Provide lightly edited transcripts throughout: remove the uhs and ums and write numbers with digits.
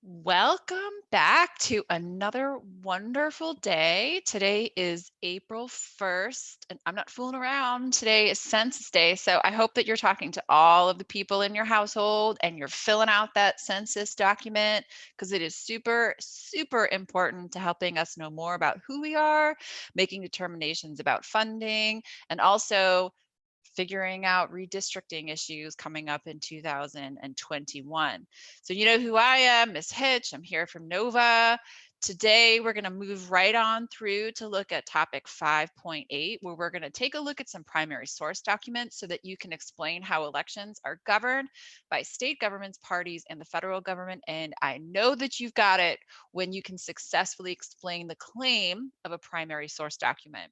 Welcome back to another wonderful day. Today is April 1st, and I'm not fooling around. Today is Census Day. So I hope that you're talking to all of the people in your household and you're filling out that census document because it is super, super important to helping us know more about who we are, making determinations about funding, and also figuring out redistricting issues coming up in 2021. So you know who I am, Miss Hitch. I'm here from Nova. Today, we're going to move right on through to look at topic 5.8, where we're going to take a look at some primary source documents so that you can explain how elections are governed by state governments, parties, and the federal government. And I know that you've got it when you can successfully explain the claim of a primary source document.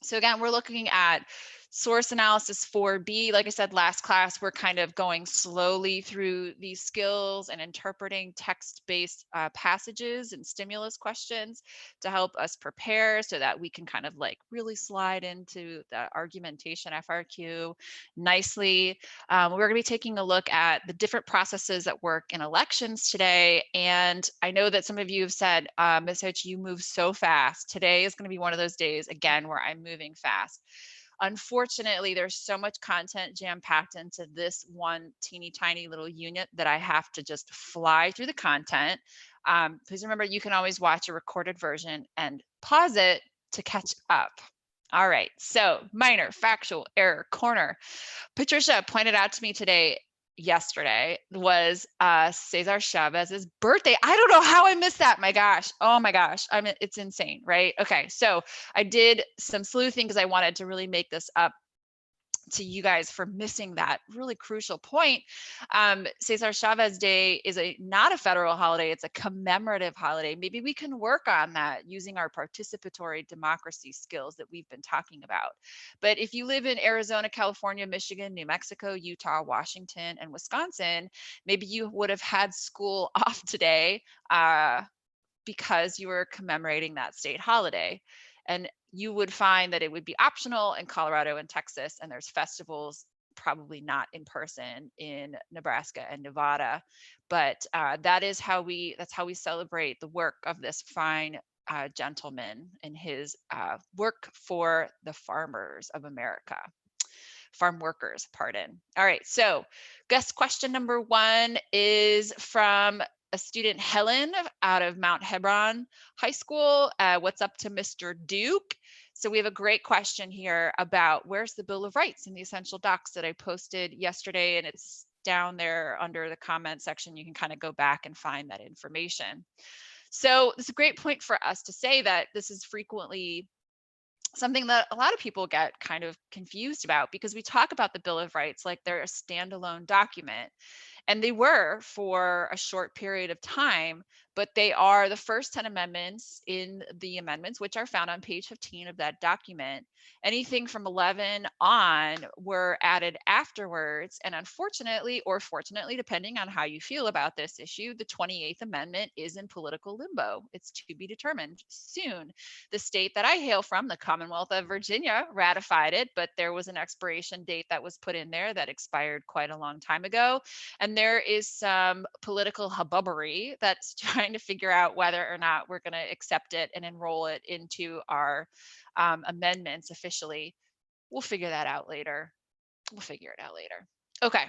So again, we're looking at source analysis 4B. Like I said, last class, we're kind of going slowly through these skills and interpreting text-based passages and stimulus questions to help us prepare so that we can kind of like really slide into the argumentation FRQ nicely. We're going to be taking a look at the different processes that work in elections today. And I know that some of you have said, Ms. Hitch, you move so fast. Today is going to be one of those days, again, where I'm moving fast. Unfortunately, there's so much content jam-packed into this one teeny tiny little unit that I have to just fly through the content. Please remember, you can always watch a recorded version and pause it to catch up. All right, so minor factual error corner. Patricia pointed out to me yesterday was Cesar Chavez's birthday. I don't know how I missed that. My gosh. Oh my gosh. I mean, it's insane, right? Okay. So I did some sleuthing because I wanted to really make this up to you guys for missing that really crucial point. Cesar Chavez Day is not a federal holiday, it's a commemorative holiday. Maybe we can work on that using our participatory democracy skills that we've been talking about. But if you live in Arizona, California, Michigan, New Mexico, Utah, Washington, and Wisconsin, maybe you would have had school off today because you were commemorating that state holiday. And you would find that it would be optional in Colorado and Texas, and there's festivals probably not in person in Nebraska and Nevada. But that's how we celebrate the work of this fine gentleman and his work for the farmers of America. Farm workers, pardon. All right, so guest question number 1 is from a student, Helen, out of Mount Hebron High School. What's up to Mr. Duke? So we have a great question here about where's the Bill of Rights in the essential docs that I posted yesterday, and it's down there under the comment section. You can kind of go back and find that information. So it's a great point for us to say that this is frequently something that a lot of people get kind of confused about because we talk about the Bill of Rights like they're a standalone document. And they were for a short period of time, but they are the first 10 amendments in the amendments, which are found on page 15 of that document. Anything from 11 on were added afterwards. And unfortunately, or fortunately, depending on how you feel about this issue, the 28th Amendment is in political limbo. It's to be determined soon. The state that I hail from, the Commonwealth of Virginia, ratified it, but there was an expiration date that was put in there that expired quite a long time ago. And there is some political hubbubbery that's trying to figure out whether or not we're going to accept it and enroll it into our amendments officially. We'll figure that out later. We'll figure it out later. Okay.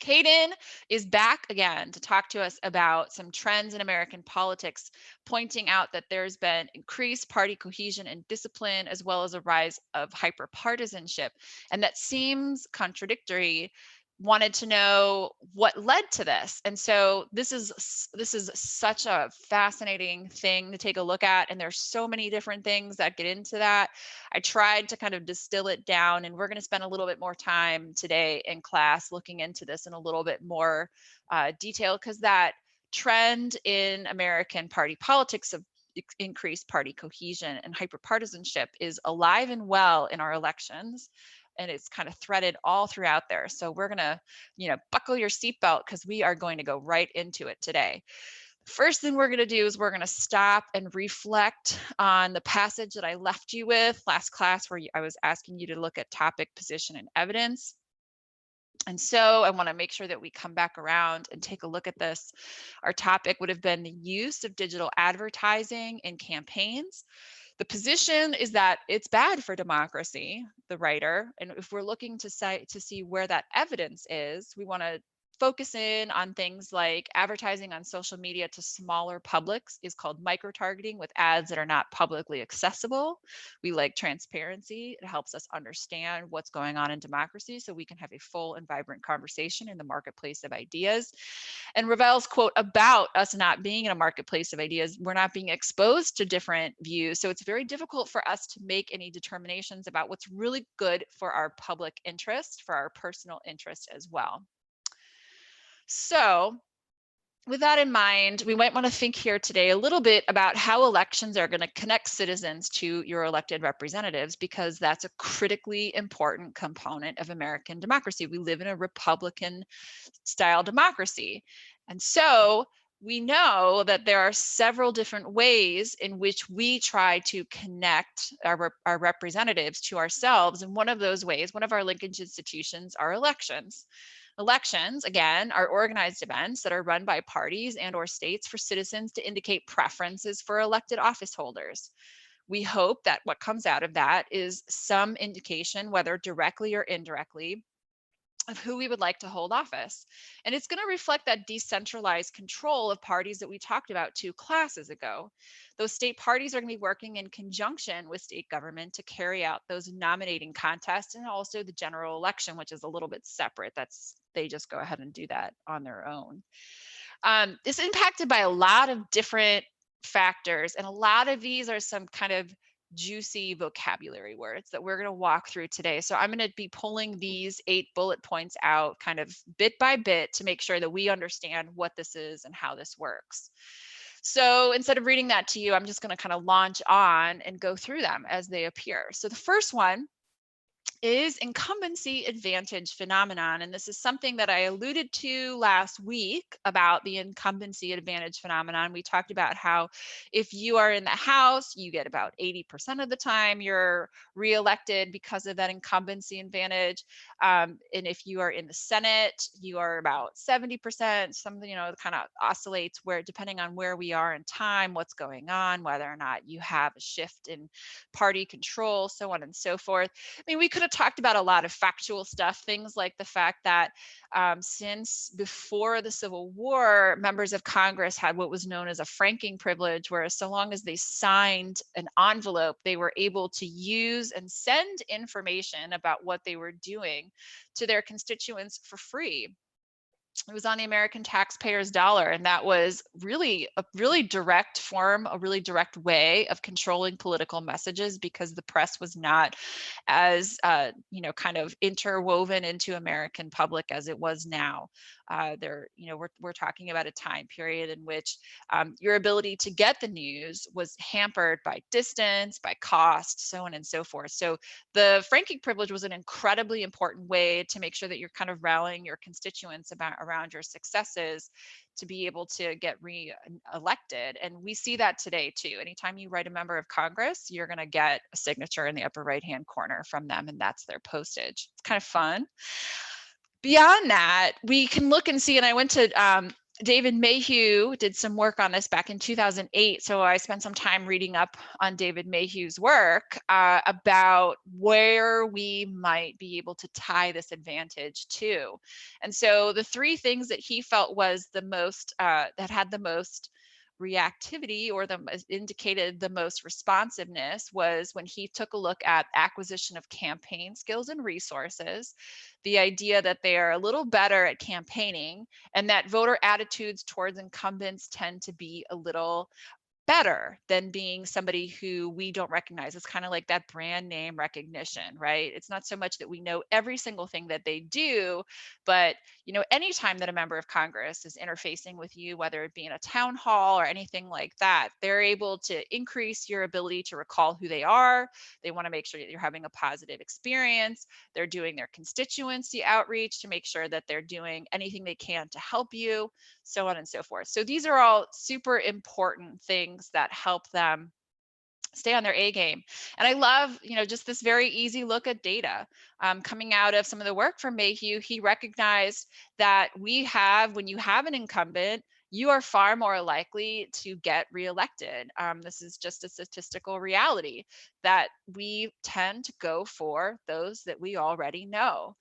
Caden is back again to talk to us about some trends in American politics, pointing out that there's been increased party cohesion and discipline, as well as a rise of hyperpartisanship. And that seems contradictory. Wanted to know what led to this. And so this is such a fascinating thing to take a look at. And there's so many different things that get into that. I tried to kind of distill it down, and we're going to spend a little bit more time today in class looking into this in a little bit more detail, because that trend in American party politics of increased party cohesion and hyperpartisanship is alive and well in our elections, and it's kind of threaded all throughout there. So we're going to, buckle your seatbelt because we are going to go right into it today. First thing we're going to do is we're going to stop and reflect on the passage that I left you with last class, where I was asking you to look at topic, position, and evidence. And so I want to make sure that we come back around and take a look at this. Our topic would have been the use of digital advertising in campaigns. The position is that it's bad for democracy, the writer. And if we're looking to see where that evidence is, we want to focus in on things like advertising on social media to smaller publics is called micro-targeting with ads that are not publicly accessible. We like transparency. It helps us understand what's going on in democracy so we can have a full and vibrant conversation in the marketplace of ideas. And Ravel's quote about us not being in a marketplace of ideas, we're not being exposed to different views. So it's very difficult for us to make any determinations about what's really good for our public interest, for our personal interest as well. So with that in mind, we might want to think here today a little bit about how elections are going to connect citizens to your elected representatives, because that's a critically important component of American democracy. We live in a Republican style democracy. And so we know that there are several different ways in which we try to connect our representatives to ourselves. And one of those ways, one of our linkage institutions, are elections. Elections, again, are organized events that are run by parties and or states for citizens to indicate preferences for elected office holders. We hope that what comes out of that is some indication, whether directly or indirectly, of who we would like to hold office. And it's going to reflect that decentralized control of parties that we talked about 2 classes ago. Those state parties are going to be working in conjunction with state government to carry out those nominating contests and also the general election, which is a little bit separate. They just go ahead and do that on their own. It's impacted by a lot of different factors, and a lot of these are some kind of juicy vocabulary words that we're going to walk through today. So I'm going to be pulling these 8 bullet points out kind of bit by bit to make sure that we understand what this is and how this works. So instead of reading that to you, I'm just going to kind of launch on and go through them as they appear. So the first one is incumbency advantage phenomenon. And this is something that I alluded to last week about the incumbency advantage phenomenon. We talked about how if you are in the House, you get about 80% of the time you're reelected because of that incumbency advantage. And if you are in the Senate, you are about 70%, something, kind of oscillates where depending on where we are in time, what's going on, whether or not you have a shift in party control, so on and so forth. I mean, we could have talked about a lot of factual stuff, things like the fact that since before the Civil War, members of Congress had what was known as a franking privilege, where so long as they signed an envelope, they were able to use and send information about what they were doing to their constituents for free. It was on the American taxpayer's dollar, and that was really a really direct form, a really direct way of controlling political messages, because the press was not as kind of interwoven into American public as it was now. We're talking about a time period in which your ability to get the news was hampered by distance, by cost, so on and so forth. So the franking privilege was an incredibly important way to make sure that you're kind of rallying your constituents around your successes to be able to get re-elected. And we see that today too. Anytime you write a member of Congress, you're going to get a signature in the upper right-hand corner from them, and that's their postage. It's kind of fun. Beyond that, we can look and see, and I went to David Mayhew did some work on this back in 2008. So I spent some time reading up on David Mayhew's work about where we might be able to tie this advantage to. And so the 3 things that he felt was the most, that had the most reactivity or indicated the most responsiveness was when he took a look at acquisition of campaign skills and resources, the idea that they are a little better at campaigning, and that voter attitudes towards incumbents tend to be a little better than being somebody who we don't recognize. It's kind of like that brand name recognition, right? It's not so much that we know every single thing that they do, but anytime that a member of Congress is interfacing with you, whether it be in a town hall or anything like that, they're able to increase your ability to recall who they are. They want to make sure that you're having a positive experience. They're doing their constituency outreach to make sure that they're doing anything they can to help you, so on and so forth. So these are all super important things that help them stay on their A game. And I love, just this very easy look at data. Coming out of some of the work from Mayhew, he recognized that when you have an incumbent, you are far more likely to get reelected. This is just a statistical reality that we tend to go for those that we already know.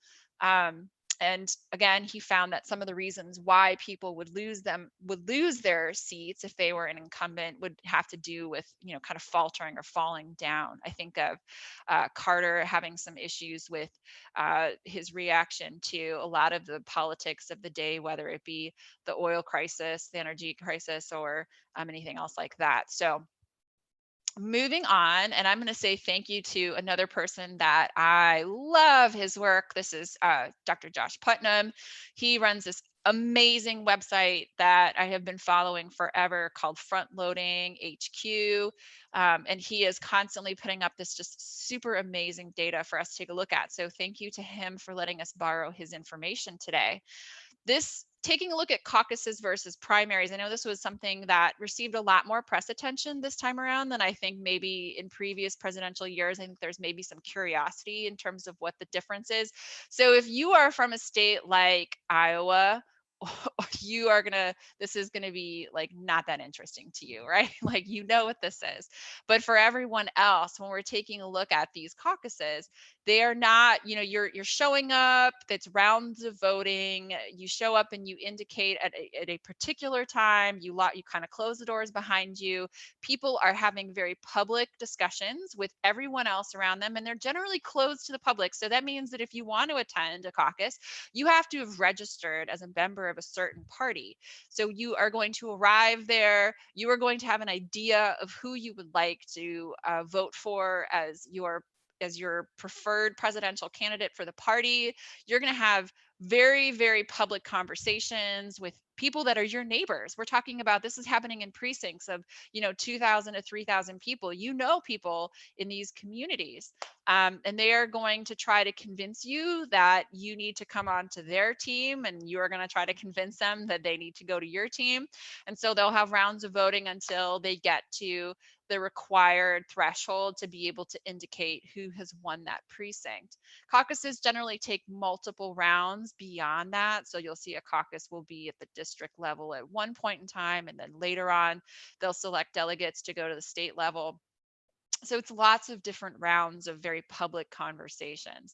And again, he found that some of the reasons why people would lose their seats if they were an incumbent would have to do with, kind of faltering or falling down. I think of Carter having some issues with his reaction to a lot of the politics of the day, whether it be the oil crisis, the energy crisis, or anything else like that. So moving on, and I'm going to say thank you to another person that I love his work. This is Dr. Josh Putnam. He runs this amazing website that I have been following forever called Front Loading HQ. And he is constantly putting up this just super amazing data for us to take a look at. So thank you to him for letting us borrow his information today. Taking a look at caucuses versus primaries, I know this was something that received a lot more press attention this time around than I think maybe in previous presidential years. I think there's maybe some curiosity in terms of what the difference is. So if you are from a state like Iowa, this is gonna be like not that interesting to you, right? Like, what this is. But for everyone else, when we're taking a look at these caucuses, they are not, you're showing up, that's rounds of voting. You show up and you indicate at a particular time, you kind of close the doors behind you. People are having very public discussions with everyone else around them, and they're generally closed to the public. So that means that if you want to attend a caucus, you have to have registered as a member of a certain party. So you are going to arrive there, you are going to have an idea of who you would like to vote for as your preferred presidential candidate for the party. You're going to have very, very public conversations with people that are your neighbors. We're talking about, this is happening in precincts of, 2,000 to 3,000 people. People in these communities. And they are going to try to convince you that you need to come onto their team, and you are going to try to convince them that they need to go to your team. And so they'll have rounds of voting until they get to the required threshold to be able to indicate who has won that precinct. Caucuses generally take multiple rounds beyond that. So you'll see a caucus will be at the district level at one point in time, and then later on, they'll select delegates to go to the state level. So it's lots of different rounds of very public conversations.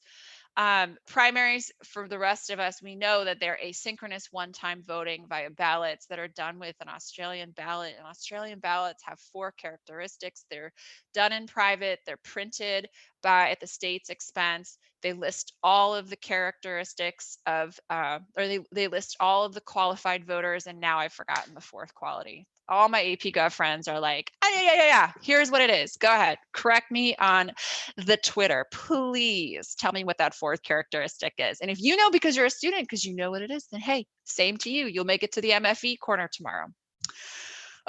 Primaries, for the rest of us, we know that they're asynchronous one-time voting via ballots that are done with an Australian ballot. And Australian ballots have 4 characteristics. They're done in private, they're printed at the state's expense. They list all of the characteristics of, they list all of the qualified voters. And now I've forgotten the 4th quality. All my AP Gov friends are like, oh, yeah. Here's what it is. Go ahead. Correct me on the Twitter. Please tell me what that 4th characteristic is. And if you know because you're a student, because you know what it is, then hey, same to you. You'll make it to the MFE corner tomorrow.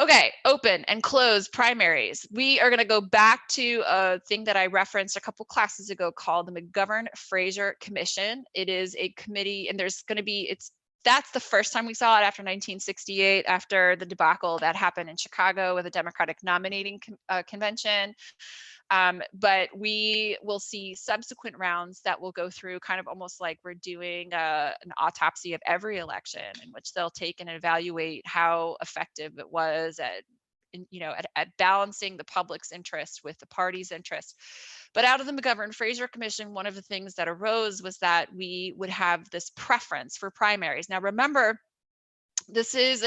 Okay, open and closed primaries. We are going to go back to a thing that I referenced a couple classes ago called the McGovern-Fraser Commission. It is a committee, and there's going to be, that's the first time we saw it after 1968, after the debacle that happened in Chicago with a Democratic nominating convention. But we will see subsequent rounds that will go through kind of almost like we're doing an autopsy of every election, in which they'll take and evaluate how effective it was at balancing the public's interest with the party's interest. But out of the McGovern-Fraser Commission, one of the things that arose was that we would have this preference for primaries. Now, remember, this is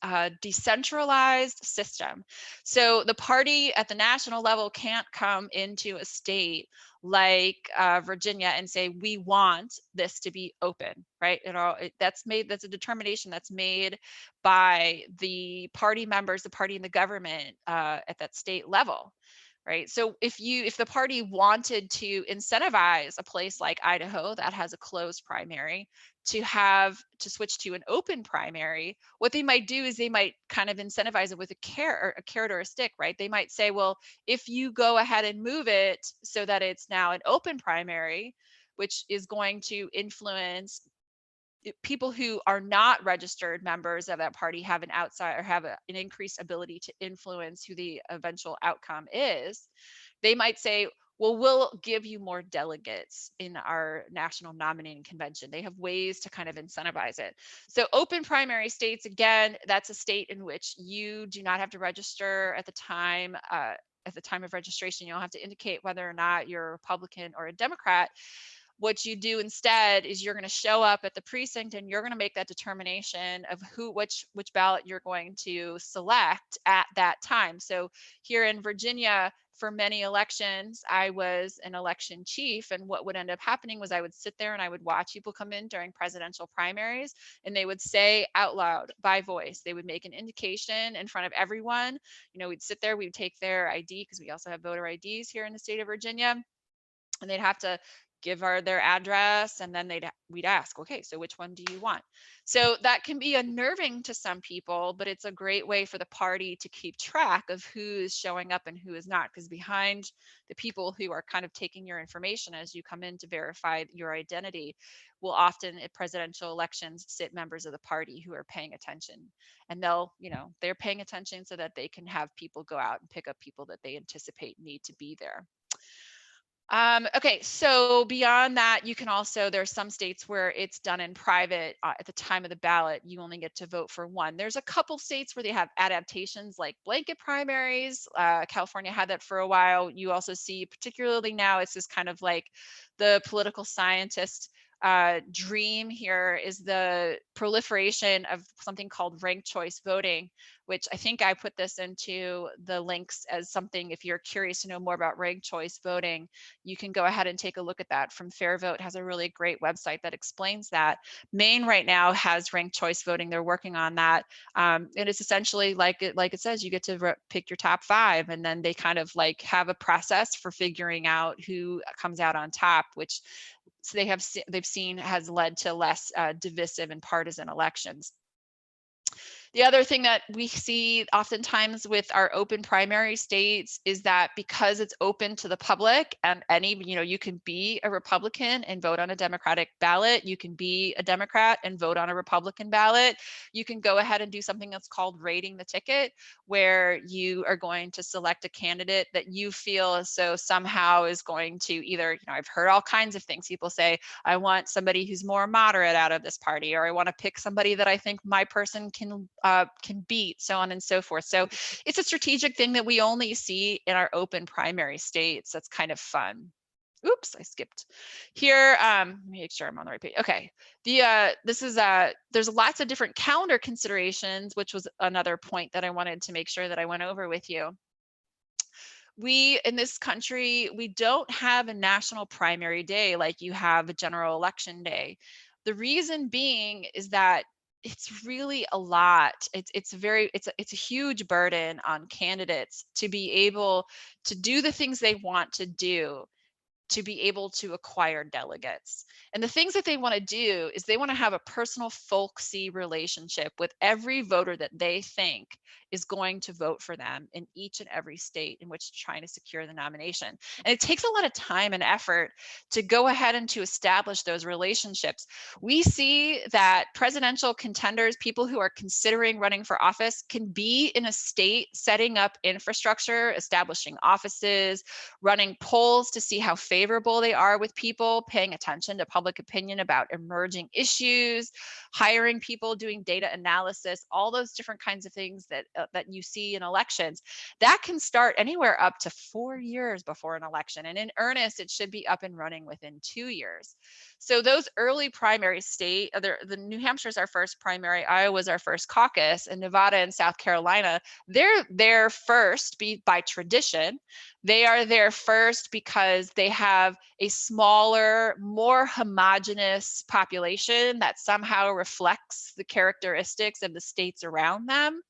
a decentralized system. So the party at the national level can't come into a state like Virginia and say, we want this to be open, right? That's a determination that's made by the party members, the party and the government at that state level. Right. So if the party wanted to incentivize a place like Idaho that has a closed primary to switch to an open primary, what they might do is they might kind of incentivize it with a carrot or a stick, right? They might say, well, if you go ahead and move it so that it's now an open primary, which is going to influence people who are not registered members of that party have an outside or have an increased ability to influence who the eventual outcome is. They might say, well, we'll give you more delegates in our national nominating convention. They have ways to kind of incentivize it. So open primary states, again, that's a state in which you do not have to register at the time. At the time of registration, you don't have to indicate whether or not you're a Republican or a Democrat. What you do instead is you're going to show up at the precinct and you're going to make that determination of which ballot you're going to select at that time. So here in Virginia, for many elections, I was an election chief, and what would end up happening was I would sit there and I would watch people come in during presidential primaries, and they would say out loud by voice, they would make an indication in front of everyone. We'd sit there, we'd take their ID, because we also have voter IDs here in the state of Virginia, and they'd have to give their address, and then we'd ask, okay, so which one do you want? So that can be unnerving to some people, but it's a great way for the party to keep track of who is showing up and who is not, because behind the people who are kind of taking your information as you come in to verify your identity will often at presidential elections sit members of the party who are paying attention, and they're paying attention so that they can have people go out and pick up people that they anticipate need to be there. Okay, so beyond that, you can also, there's some states where it's done in private. At the time of the ballot, you only get to vote for one. There's a couple states where they have adaptations like blanket primaries. California had that for a while. You also see, particularly now, it's just kind of like the political scientist dream here is the proliferation of something called ranked choice voting, which I think I put this into the links as something, if you're curious to know more about ranked choice voting, you can go ahead and take a look at that. From Fair Vote has a really great website that explains that. Maine right now has ranked choice voting. They're working on that. And it's essentially like it says, you get to pick your top 5, and then they kind of like have a process for figuring out who comes out on top, which so they've seen has led to less divisive and partisan elections. The other thing that we see oftentimes with our open primary states is that because it's open to the public, and you can be a Republican and vote on a Democratic ballot. You can be a Democrat and vote on a Republican ballot. You can go ahead and do something that's called rating the ticket, where you are going to select a candidate that you feel as though somehow is going to either, I've heard all kinds of things. People say, I want somebody who's more moderate out of this party, or I want to pick somebody that I think my person can beat, so on and so forth. So it's a strategic thing that we only see in our open primary states. That's kind of fun. Oops, I skipped here. Let me make sure I'm on the right page. Okay, there's lots of different calendar considerations, which was another point that I wanted to make sure that I went over with you. We in this country, we don't have a national primary day like you have a general election day. The reason being is that it's really a lot. It's a huge burden on candidates to be able to do the things they want to do, to be able to acquire delegates. And the things that they want to do is they want to have a personal folksy relationship with every voter that they think is going to vote for them in each and every state in which trying to secure the nomination. And it takes a lot of time and effort to go ahead and to establish those relationships. We see that presidential contenders, people who are considering running for office, can be in a state setting up infrastructure, establishing offices, running polls to see how favorable they are with people, paying attention to public opinion about emerging issues, hiring people, doing data analysis, all those different kinds of things that you see in elections. That can start anywhere up to 4 years before an election. And in earnest, it should be up and running within 2 years. So those early primary state, the New Hampshire's our first primary, Iowa's our first caucus, and Nevada and South Carolina, they're there first by tradition. They are there first because they have a smaller, more homogeneous population that somehow reflects the characteristics of the states around them.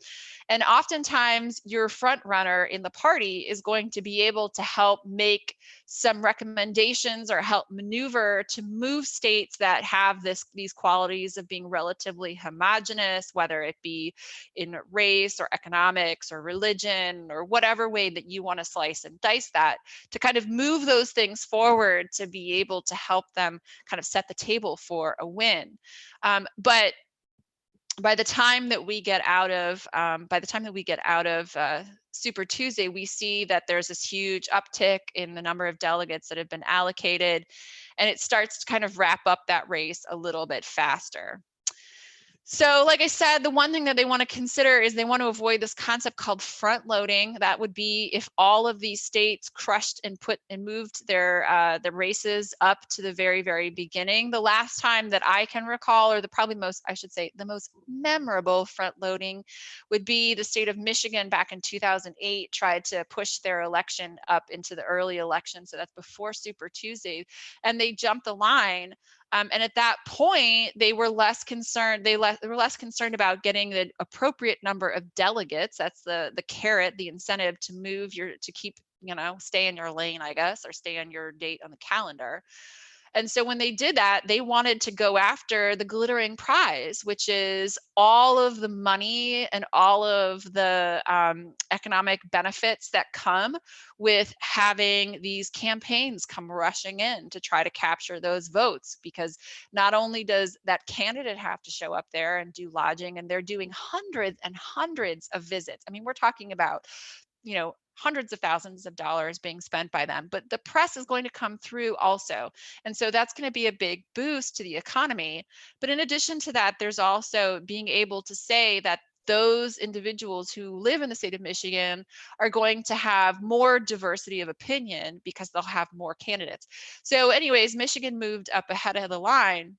And oftentimes your front runner in the party is going to be able to help make some recommendations or help maneuver to move move states that have these qualities of being relatively homogenous, whether it be in race or economics or religion or whatever way that you want to slice and dice that, to kind of move those things forward to be able to help them kind of set the table for a win. But by the time that we get out of Super Tuesday, we see that there's this huge uptick in the number of delegates that have been allocated, and it starts to kind of wrap up that race a little bit faster. So like I said, the one thing that they want to consider is they want to avoid this concept called front loading. That would be if all of these states crushed and moved their the races up to the very, very beginning. The last time that I can recall, or the most memorable front loading, would be the state of Michigan back in 2008 tried to push their election up into the early election. So that's before Super Tuesday, and they jumped the line. And at that point, they were less concerned. They were less concerned about getting the appropriate number of delegates. That's the carrot, the incentive to stay in your lane, I guess, or stay on your date on the calendar. And so when they did that, they wanted to go after the glittering prize, which is all of the money and all of the economic benefits that come with having these campaigns come rushing in to try to capture those votes. Because not only does that candidate have to show up there and do lodging, and they're doing hundreds and hundreds of visits. I mean, we're talking about hundreds of thousands of dollars being spent by them, but the press is going to come through also. And so that's going to be a big boost to the economy. But in addition to that, there's also being able to say that those individuals who live in the state of Michigan are going to have more diversity of opinion because they'll have more candidates. So anyways, Michigan moved up ahead of the line.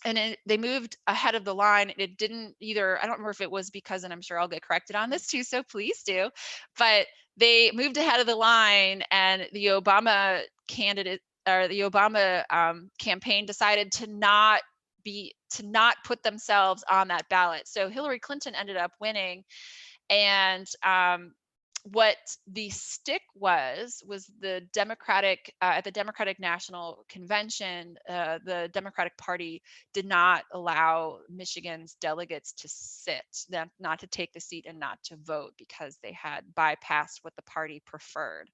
And they moved ahead of the line. It didn't either. I don't remember if it was because, and I'm sure I'll get corrected on this too, so please do. But they moved ahead of the line, and the Obama candidate or the Obama campaign decided to not put themselves on that ballot. So Hillary Clinton ended up winning, and what the stick was the Democratic at the Democratic National Convention, the Democratic Party did not allow Michigan's delegates to sit, them not to take the seat and not to vote, because they had bypassed what the party preferred.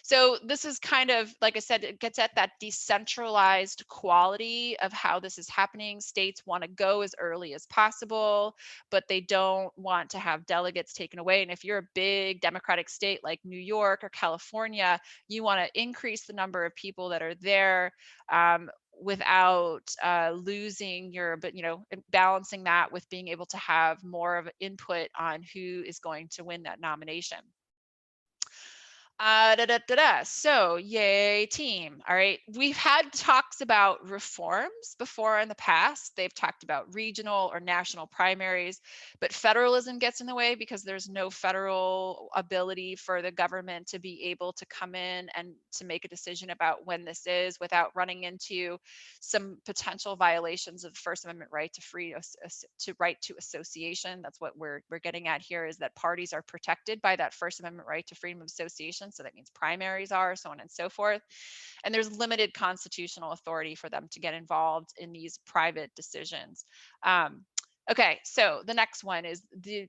So this is kind of, like I said, it gets at that decentralized quality of how this is happening. States want to go as early as possible, but they don't want to have delegates taken away. And if you're a big Democratic state like New York or California, you want to increase the number of people that are there without losing balancing that with being able to have more of an input on who is going to win that nomination. So yay team. All right, we've had talks about reforms before in the past. They've talked about regional or national primaries, but federalism gets in the way because there's no federal ability for the government to be able to come in and to make a decision about when this is, without running into some potential violations of the First Amendment right to association. That's what we're getting at here, is that parties are protected by that First Amendment right to freedom of association. So that means primaries are, so on and so forth. And there's limited constitutional authority for them to get involved in these private decisions. Okay, so the next one is the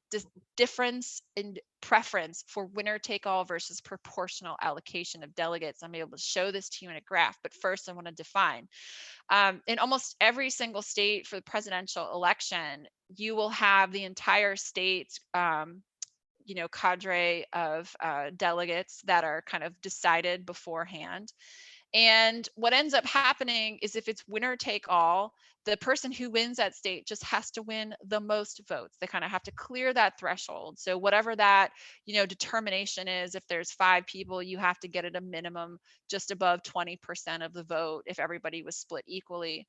difference in preference for winner take all versus proportional allocation of delegates. I'm able to show this to you in a graph, but first I want to define. In almost every single state for the presidential election, you will have the entire state's cadre of delegates that are kind of decided beforehand. And what ends up happening is, if it's winner take all, the person who wins that state just has to win the most votes. They kind of have to clear that threshold. So whatever that, determination is, if there's 5 people, you have to get at a minimum just above 20% of the vote if everybody was split equally,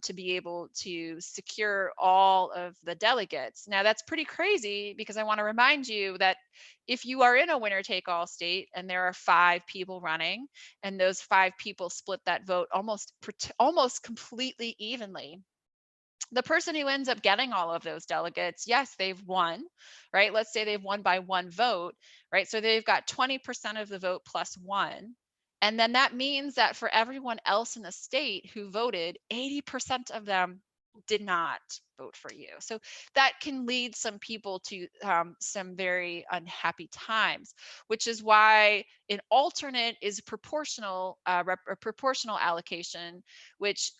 to be able to secure all of the delegates. Now that's pretty crazy, because I want to remind you that if you are in a winner take all state and there are 5 people running, and those 5 people split that vote almost completely evenly, the person who ends up getting all of those delegates, yes, they've won, right? Let's say they've won by 1 vote, right? So they've got 20% of the vote plus 1. And then that means that for everyone else in the state who voted, 80% of them did not vote for you. So that can lead some people to some very unhappy times, which is why an alternate is proportional, proportional allocation, which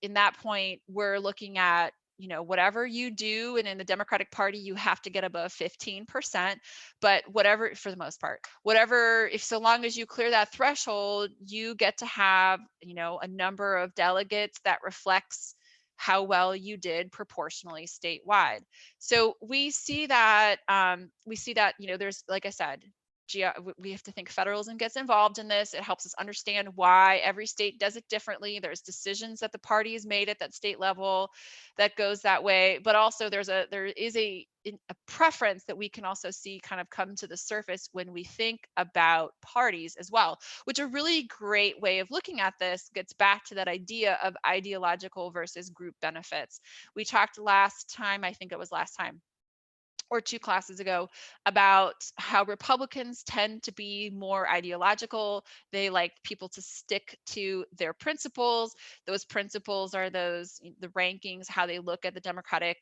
in that point, we're looking at, you know, whatever you do, and in the Democratic Party, you have to get above 15%, but whatever, for the most part, whatever, if so long as you clear that threshold, you get to have, you know, a number of delegates that reflects how well you did proportionally statewide. So we see that, you know, there's, like I said, we have to think federalism gets involved in this. It helps us understand why every state does it differently. There's decisions that the party has made at that state level that goes that way, but also there is a preference that we can also see kind of come to the surface when we think about parties as well, which a really great way of looking at this gets back to that idea of ideological versus group benefits. We talked last time, I think it was last time or two classes ago, about how Republicans tend to be more ideological. They like people to stick to their principles. Those principles are the rankings, how they look at the Democratic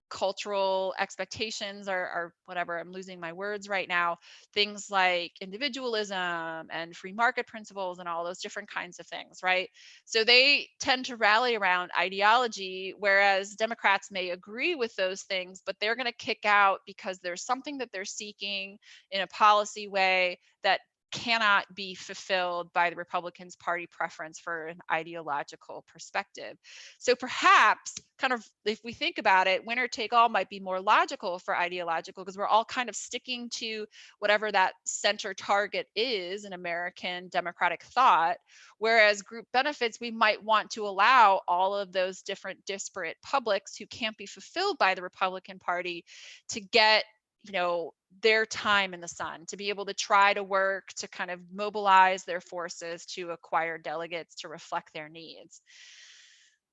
cultural expectations, or whatever, I'm losing my words right now, things like individualism and free market principles and all those different kinds of things, right? So they tend to rally around ideology, whereas Democrats may agree with those things, but they're going to kick out because there's something that they're seeking in a policy way that cannot be fulfilled by the Republicans' party preference for an ideological perspective. So perhaps, kind of, if we think about it, winner take all might be more logical for ideological, because we're all kind of sticking to whatever that center target is in American democratic thought. Whereas group benefits, we might want to allow all of those different disparate publics who can't be fulfilled by the Republican Party to get, you know, their time in the sun, to be able to try to work to kind of mobilize their forces to acquire delegates to reflect their needs.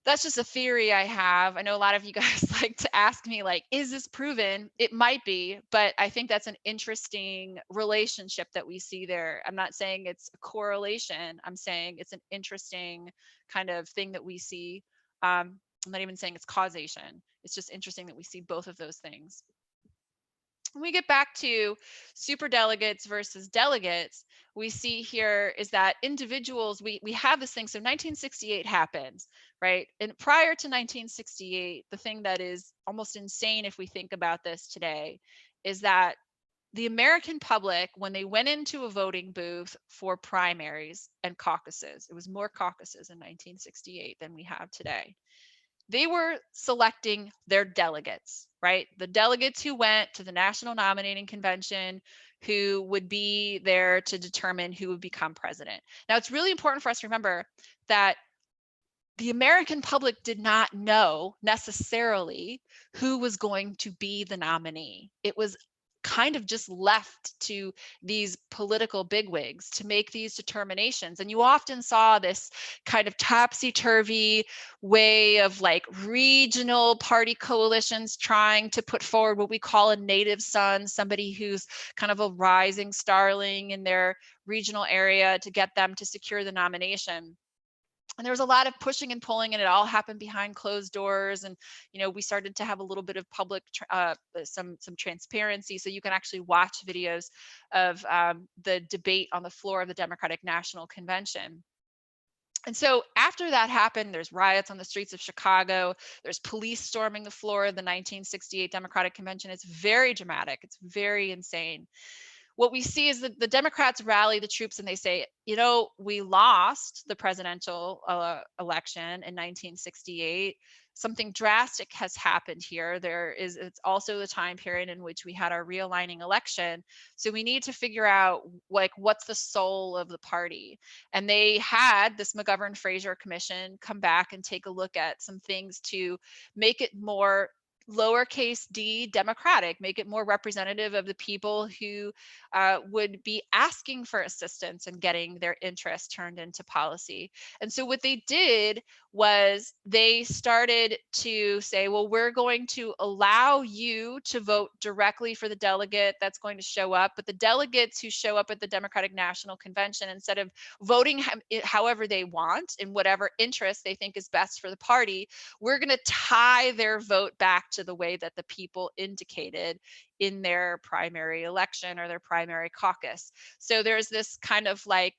That's just a theory I have. I know a lot of you guys like to ask me, like, is this proven? It might be, but I think that's an interesting relationship that we see there. I'm not saying it's a correlation. I'm saying it's an interesting kind of thing that we see. I'm not even saying it's causation. It's just interesting that we see both of those things. When we get back to super delegates versus delegates, we see here is that individuals, we have this thing. So 1968 happens, right? And prior to 1968, the thing that is almost insane if we think about this today is that the American public, when they went into a voting booth for primaries and caucuses, it was more caucuses in 1968 than we have today. They were selecting their delegates, right? The delegates who went to the National Nominating Convention, who would be there to determine who would become president. Now, it's really important for us to remember that the American public did not know necessarily who was going to be the nominee. It was kind of just left to these political bigwigs to make these determinations. And you often saw this kind of topsy-turvy way of like regional party coalitions trying to put forward what we call a native son, somebody who's kind of a rising starling in their regional area, to get them to secure the nomination. And there was a lot of pushing and pulling, and it all happened behind closed doors. And, you know, we started to have a little bit of public, some transparency. So you can actually watch videos of the debate on the floor of the Democratic National Convention. And so after that happened, there's riots on the streets of Chicago. There's police storming the floor of the 1968 Democratic Convention. It's very dramatic. It's very insane. What we see is that the Democrats rally the troops and they say, you know, we lost the presidential election in 1968. Something drastic has happened here. It's also the time period in which we had our realigning election. So we need to figure out, like, what's the soul of the party? And they had this McGovern-Fraser commission come back and take a look at some things to make it more lowercase d democratic, make it more representative of the people who would be asking for assistance and getting their interests turned into policy. And so what they did was they started to say, well, we're going to allow you to vote directly for the delegate that's going to show up, but the delegates who show up at the Democratic National Convention, instead of voting however they want in whatever interest they think is best for the party, we're going to tie their vote back to the way that the people indicated in their primary election or their primary caucus. So there's this kind of like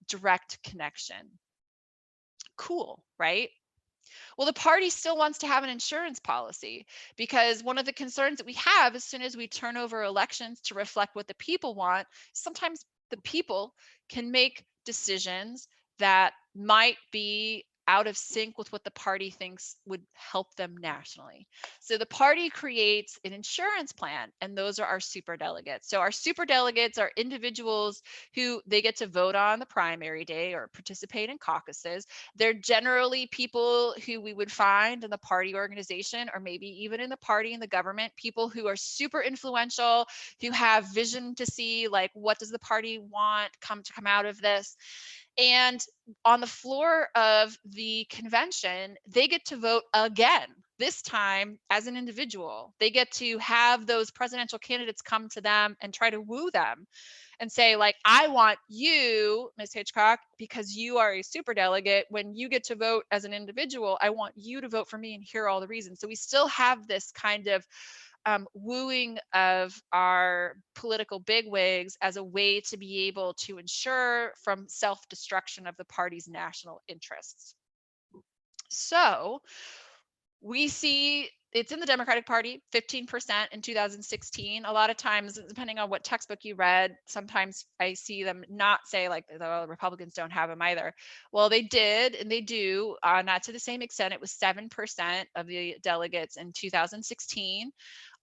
direct connection. Cool, right? Well, the party still wants to have an insurance policy, because one of the concerns that we have as soon as we turn over elections to reflect what the people want, sometimes the people can make decisions that might be out of sync with what the party thinks would help them nationally. So the party creates an insurance plan, and those are our super delegates. So our super delegates are individuals who they get to vote on the primary day or participate in caucuses. They're generally people who we would find in the party organization, or maybe even in the party and the government, people who are super influential, who have vision to see like what does the party want to come out of this. And on the floor of the convention, they get to vote again, this time as an individual. They get to have those presidential candidates come to them and try to woo them and say, like, I want you, Ms. Hitchcock, because you are a super delegate. When you get to vote as an individual, I want you to vote for me, and here are all the reasons. So we still have this kind of wooing of our political bigwigs as a way to be able to ensure from self-destruction of the party's national interests. So we see it's in the Democratic Party, 15% in 2016. A lot of times, depending on what textbook you read, sometimes I see them not say like the Republicans don't have them either. Well, they did, and they do, not to the same extent. It was 7% of the delegates in 2016.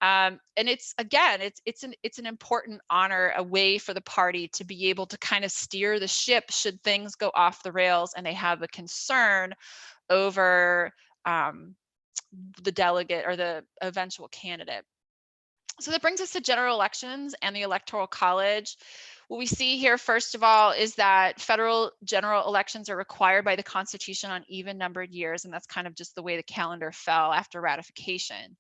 And it's again, it's an important honor, a way for the party to be able to kind of steer the ship should things go off the rails and they have a concern over the delegate or the eventual candidate. So that brings us to general elections and the Electoral College. What we see here, first of all, is that federal general elections are required by the Constitution on even numbered years, and that's kind of just the way the calendar fell after ratification.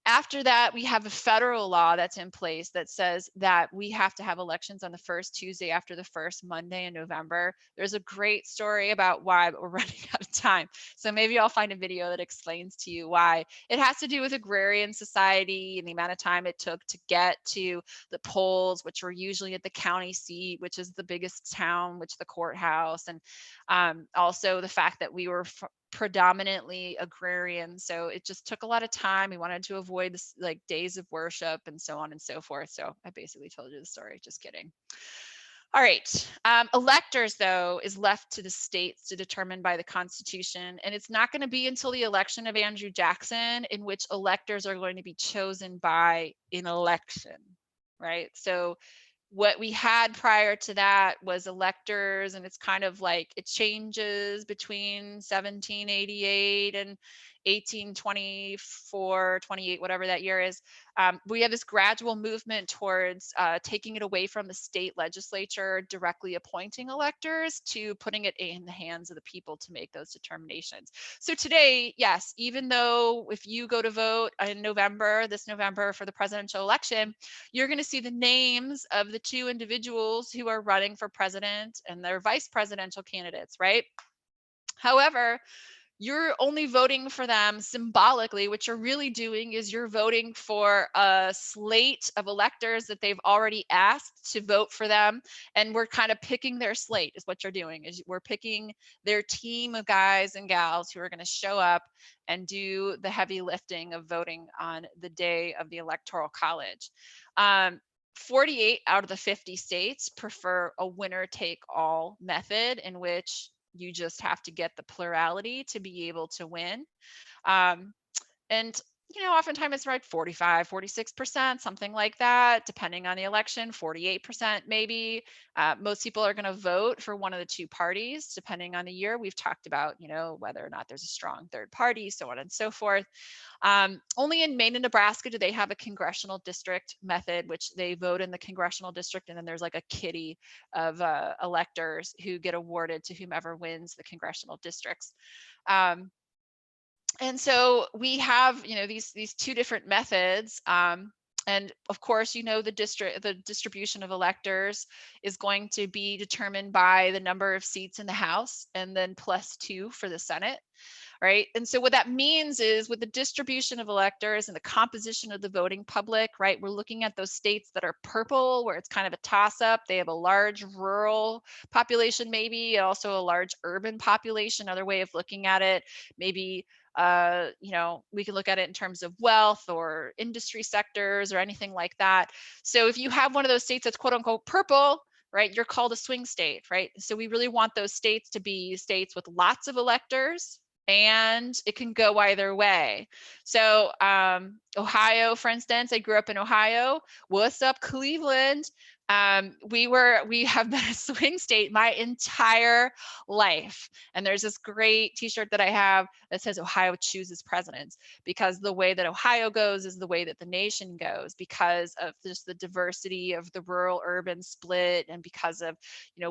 After that, we have a federal law that's in place that says that we have to have elections on the first Tuesday after the first Monday in November. There's a great story about why, but we're running out of time. So maybe I'll find a video that explains to you why. It has to do with agrarian society and the amount of time it took to get to the polls, which were usually at the county seat, which is the biggest town, which the courthouse, and also the fact that we were predominantly agrarian, so it just took a lot of time. We wanted to avoid this, like days of worship and so on and so forth. So I basically told you the story, just kidding. All right, electors though is left to the states to determine by the Constitution, and it's not going to be until the election of Andrew Jackson in which electors are going to be chosen by an election, right? So what we had prior to that was electors, and it's kind of like it changes between 1788 and 1824, 28, whatever that year is. We have this gradual movement towards taking it away from the state legislature directly appointing electors to putting it in the hands of the people to make those determinations. So today, yes, even though if you go to vote in November, this November for the presidential election, you're going to see the names of the two individuals who are running for president and their vice presidential candidates, right? However, you're only voting for them symbolically. What you're really doing is you're voting for a slate of electors that they've already asked to vote for them. And we're kind of picking their slate is what you're doing, is we're picking their team of guys and gals who are going to show up and do the heavy lifting of voting on the day of the Electoral College. 48 out of the 50 states prefer a winner take all method in which you just have to get the plurality to be able to win. And oftentimes it's right 45, 46%, something like that, depending on the election, 48% maybe. Most people are going to vote for one of the two parties, depending on the year. We've talked about, whether or not there's a strong third party, so on and so forth. Only in Maine and Nebraska do they have a congressional district method, which they vote in the congressional district, and then there's like a kitty of electors who get awarded to whomever wins the congressional districts. Um, and so we have, these two different methods. And of course, the distribution of electors is going to be determined by the number of seats in the House and then +2 for the Senate. Right. And so what that means is with the distribution of electors and the composition of the voting public, right, we're looking at those states that are purple, where it's kind of a toss up. They have a large rural population, maybe also a large urban population. Another way of looking at it, maybe, we can look at it in terms of wealth or industry sectors or anything like that. So if you have one of those states that's quote unquote purple, right, you're called a swing state, right? So we really want those states to be states with lots of electors, and it can go either way. So Ohio, for instance, I grew up in Ohio. What's up, Cleveland? We have been a swing state my entire life. And there's this great t-shirt that I have that says Ohio chooses presidents, because the way that Ohio goes is the way that the nation goes, because of just the diversity of the rural urban split, and because of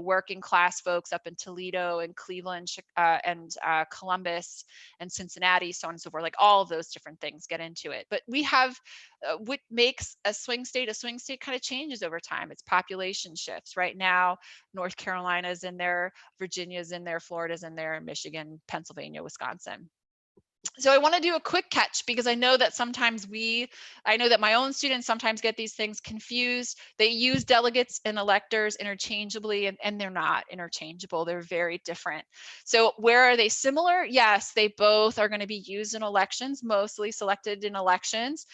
working class folks up in Toledo and Cleveland and Columbus and Cincinnati, so on and so forth. Like all of those different things get into it. But we have what makes a swing state kind of changes over time. It's population shifts. Right now, North Carolina's in there, Virginia's in there, Florida's in there, Michigan, Pennsylvania, Wisconsin. So I want to do a quick catch, because I know that I know that my own students sometimes get these things confused. They use delegates and electors interchangeably, and they're not interchangeable. They're very different. So where are they similar? Yes, they both are going to be used in elections, mostly selected in elections.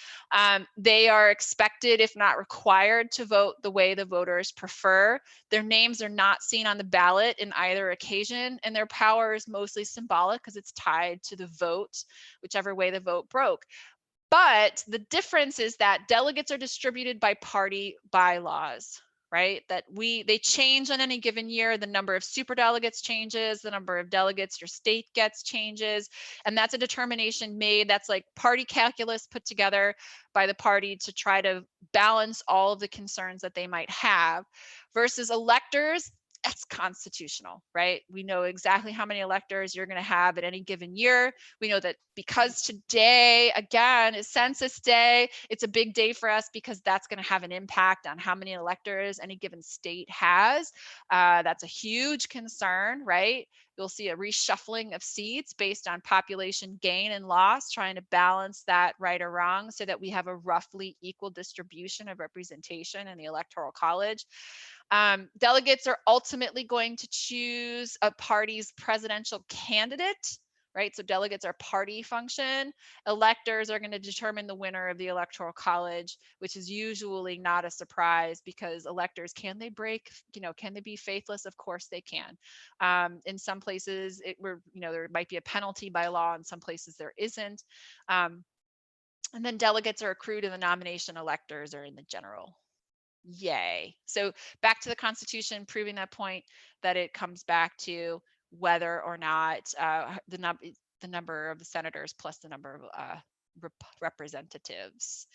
They are expected, if not required, to vote the way the voters prefer. Their names are not seen on the ballot in either occasion, and their power is mostly symbolic because it's tied to the vote, whichever way the vote broke. But the difference is that delegates are distributed by party bylaws, right? They change on any given year. The number of superdelegates changes, the number of delegates your state gets changes. And that's a determination made. That's like party calculus put together by the party to try to balance all of the concerns that they might have. Versus electors, that's constitutional, right? We know exactly how many electors you're going to have at any given year. We know that because today, again, is census day, it's a big day for us, because that's going to have an impact on how many electors any given state has. That's a huge concern, right? You'll see a reshuffling of seats based on population gain and loss, trying to balance that right or wrong so that we have a roughly equal distribution of representation in the Electoral College. Delegates are ultimately going to choose a party's presidential candidate, right? So delegates are party function. Electors are going to determine the winner of the Electoral College, which is usually not a surprise, because electors, can they be faithless? Of course they can. In some places there might be a penalty by law. In some places there isn't. And then delegates are accrued in the nomination, electors are in the general. Yay. So back to the Constitution, proving that point, that it comes back to whether or not the number of the senators plus the number of representatives.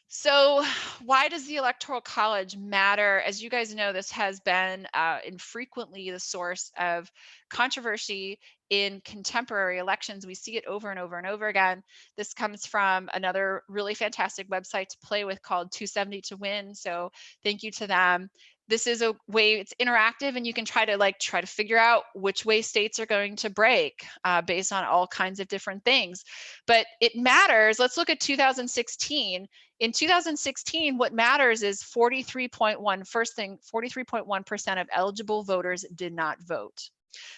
So why does the Electoral College matter? As you guys know, this has been infrequently the source of controversy in contemporary elections. We see it over and over and over again. This comes from another really fantastic website to play with called 270 to Win. So thank you to them. This is a way, it's interactive, and you can try to figure out which way states are going to break based on all kinds of different things. But it matters. Let's look at 2016. In 2016, what matters is 43.1% of eligible voters did not vote.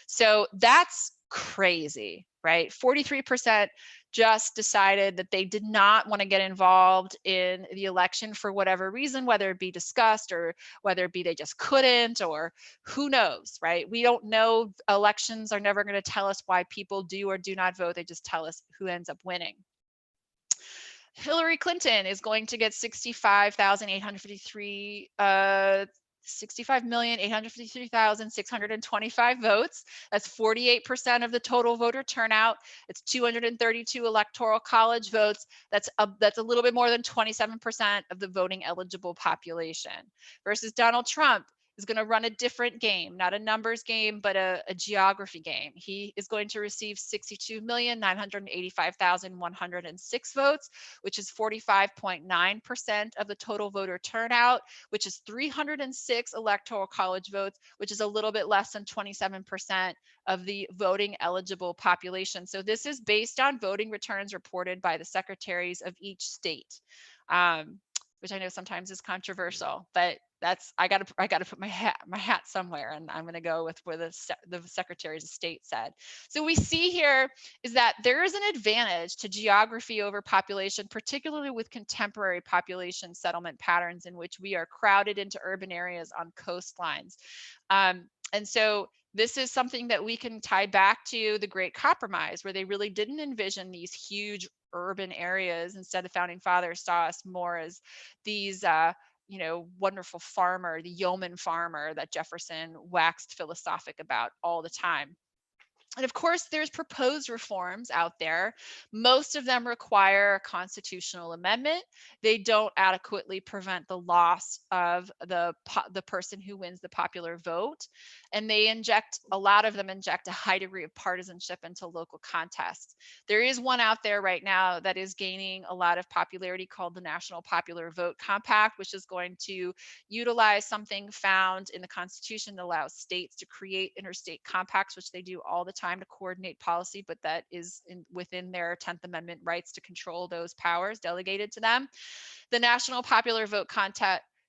So that's crazy, right? 43% just decided that they did not want to get involved in the election for whatever reason, whether it be discussed or whether it be they just couldn't, or who knows, right? We don't know. Elections are never going to tell us why people do or do not vote. They just tell us who ends up winning. Hillary Clinton is going to get 65,853,625 votes. That's 48% of the total voter turnout. It's 232 Electoral College votes. That's a little bit more than 27% of the voting eligible population. Versus Donald Trump is going to run a different game, not a numbers game, but a geography game. He is going to receive 62,985,106 votes, which is 45.9% of the total voter turnout, which is 306 Electoral College votes, which is a little bit less than 27% of the voting eligible population. So this is based on voting returns reported by the secretaries of each state. Which I know sometimes is controversial, but that's I got to put my hat somewhere, and I'm going to go with where the secretaries of state said. So we see here is that there is an advantage to geography over population, particularly with contemporary population settlement patterns in which we are crowded into urban areas on coastlines. And so this is something that we can tie back to the Great Compromise, where they really didn't envision these huge urban areas. Instead, the founding fathers saw us more as these wonderful farmer, the yeoman farmer that Jefferson waxed philosophic about all the time. And of course, there's proposed reforms out there. Most of them require a constitutional amendment. They don't adequately prevent the loss of the person who wins the popular vote. And a lot of them inject a high degree of partisanship into local contests. There is one out there right now that is gaining a lot of popularity called the National Popular Vote Compact, which is going to utilize something found in the Constitution that allows states to create interstate compacts, which they do all the time to coordinate policy, but that is within their 10th Amendment rights to control those powers delegated to them. The National Popular Vote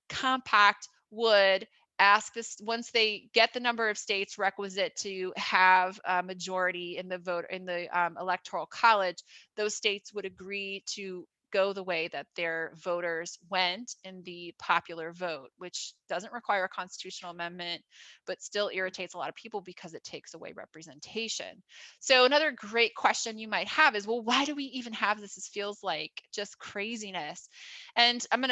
Compact would ask this, once they get the number of states requisite to have a majority in the Electoral College, those states would agree to go the way that their voters went in the popular vote, which doesn't require a constitutional amendment, but still irritates a lot of people because it takes away representation. So another great question you might have is, well, why do we even have this? This feels like just craziness. And I'm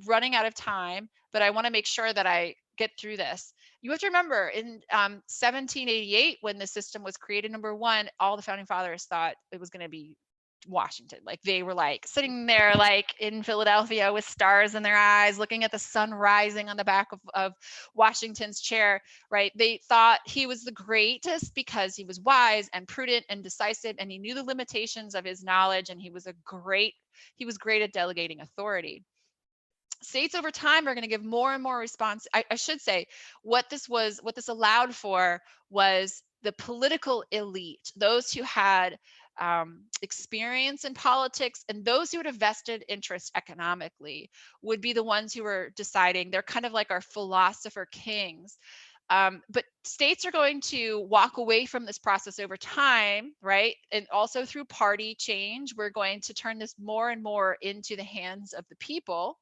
running out of time, but I want to make sure that I get through this. You have to remember in 1788, when the system was created, number one, all the founding fathers thought it was going to be Washington. Like they were like sitting there like in Philadelphia with stars in their eyes, looking at the sun rising on the back of Washington's chair, right? They thought he was the greatest because he was wise and prudent and decisive, and he knew the limitations of his knowledge, and he was great at delegating authority. States over time are going to give more and more response. I should say what this allowed for was the political elite, those who had experience in politics and those who had a vested interest economically would be the ones who were deciding. They're kind of like our philosopher kings. But states are going to walk away from this process over time, right? And also through party change, we're going to turn this more and more into the hands of the people.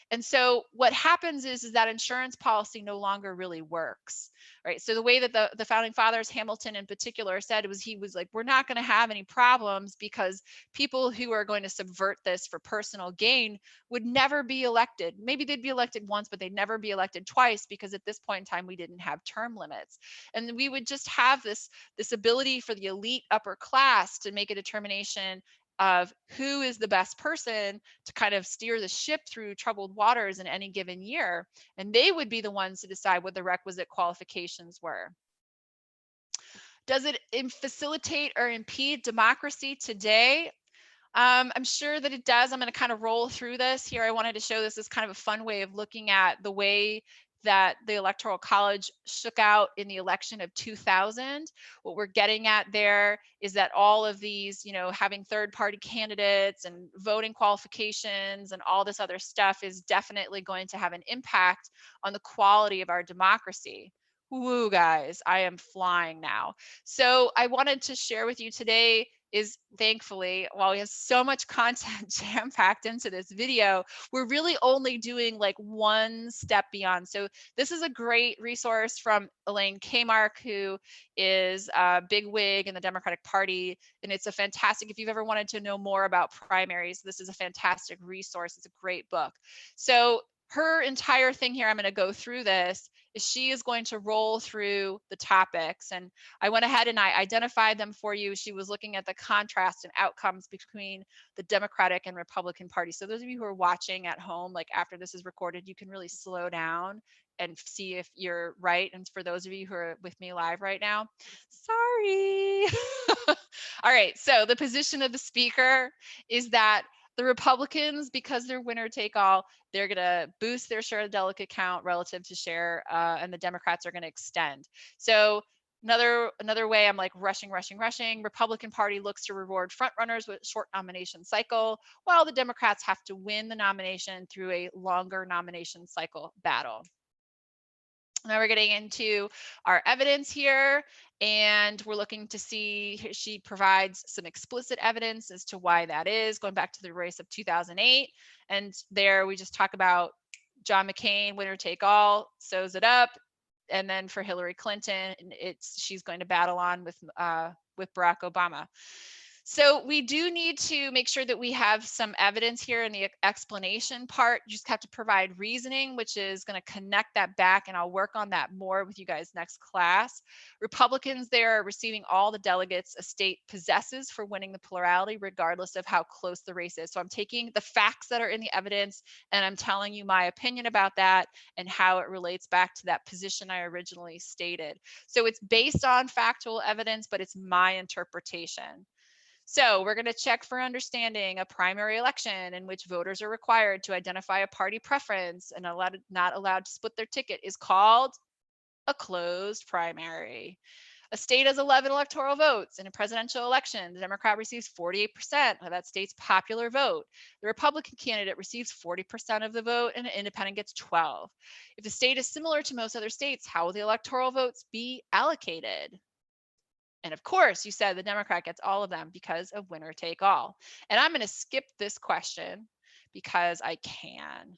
And so what happens is that insurance policy no longer really works, right? So the way that the founding fathers, Hamilton in particular, said he was like, we're not going to have any problems because people who are going to subvert this for personal gain would never be elected. Maybe they'd be elected once, but they'd never be elected twice, because at this point in time, we didn't have term limits. And we would just have this ability for the elite upper class to make a determination of who is the best person to kind of steer the ship through troubled waters in any given year. And they would be the ones to decide what the requisite qualifications were. Does it facilitate or impede democracy today? I'm sure that it does. I'm going to kind of roll through this here. I wanted to show this as kind of a fun way of looking at the way that the Electoral College shook out in the election of 2000. What we're getting at there is that all of these, having third-party candidates and voting qualifications and all this other stuff is definitely going to have an impact on the quality of our democracy. Woo, guys, I am flying now. So I wanted to share with you today is thankfully, while we have so much content jam-packed into this video, we're really only doing like one step beyond. So this is a great resource from Elaine Kmark, who is a big wig in the Democratic Party. And it's a fantastic, if you've ever wanted to know more about primaries, this is a fantastic resource. It's a great book. So her entire thing here, I'm going to go through this, is she is going to roll through the topics. And I went ahead and I identified them for you. She was looking at the contrast and outcomes between the Democratic and Republican Party. So those of you who are watching at home, like after this is recorded, you can really slow down and see if you're right. And for those of you who are with me live right now, sorry. All right, so the position of the speaker is that the Republicans, because they're winner take all, they're going to boost their share of delegate count relative to share, and the Democrats are going to extend. So another way, I'm like rushing. Republican Party looks to reward frontrunners with short nomination cycle, while the Democrats have to win the nomination through a longer nomination cycle battle. Now we're getting into our evidence here, and we're looking to see, she provides some explicit evidence as to why that is, going back to the race of 2008. And there we just talk about John McCain, winner take all, sews it up. And then for Hillary Clinton, she's going to battle on with Barack Obama. So we do need to make sure that we have some evidence here in the explanation part. You just have to provide reasoning, which is going to connect that back, and I'll work on that more with you guys next class. Republicans, they're receiving all the delegates a state possesses for winning the plurality, regardless of how close the race is. So I'm taking the facts that are in the evidence, and I'm telling you my opinion about that and how it relates back to that position I originally stated. So it's based on factual evidence, but it's my interpretation. So we're going to check for understanding a primary election in which voters are required to identify a party preference and not allowed to split their ticket is called a closed primary. A state has 11 electoral votes. In a presidential election, the Democrat receives 48% of that state's popular vote. The Republican candidate receives 40% of the vote, and an independent gets 12. If the state is similar to most other states, how will the electoral votes be allocated? And of course, you said the Democrat gets all of them because of winner take all. And I'm going to skip this question because I can.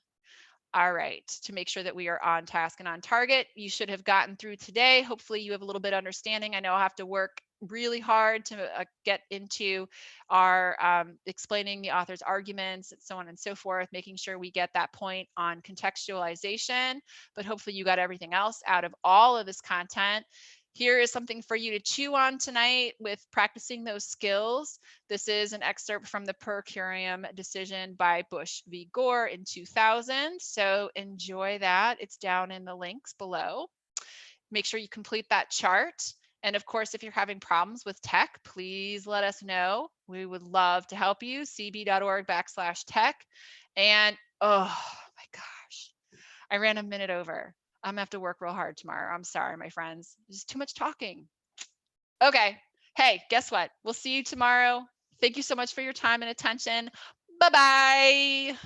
All right, to make sure that we are on task and on target, you should have gotten through today. Hopefully you have a little bit of understanding. I know I'll have to work really hard to get into our explaining the author's arguments and so on and so forth, making sure we get that point on contextualization, but hopefully you got everything else out of all of this content. Here is something for you to chew on tonight with practicing those skills. This is an excerpt from the per curiam decision by Bush v. Gore in 2000. So enjoy that. It's down in the links below. Make sure you complete that chart. And of course, if you're having problems with tech, please let us know. We would love to help you. cb.org/tech. And oh my gosh, I ran a minute over. I'm gonna have to work real hard tomorrow. I'm sorry, my friends. There's too much talking. Okay. Hey, guess what? We'll see you tomorrow. Thank you so much for your time and attention. Bye-bye.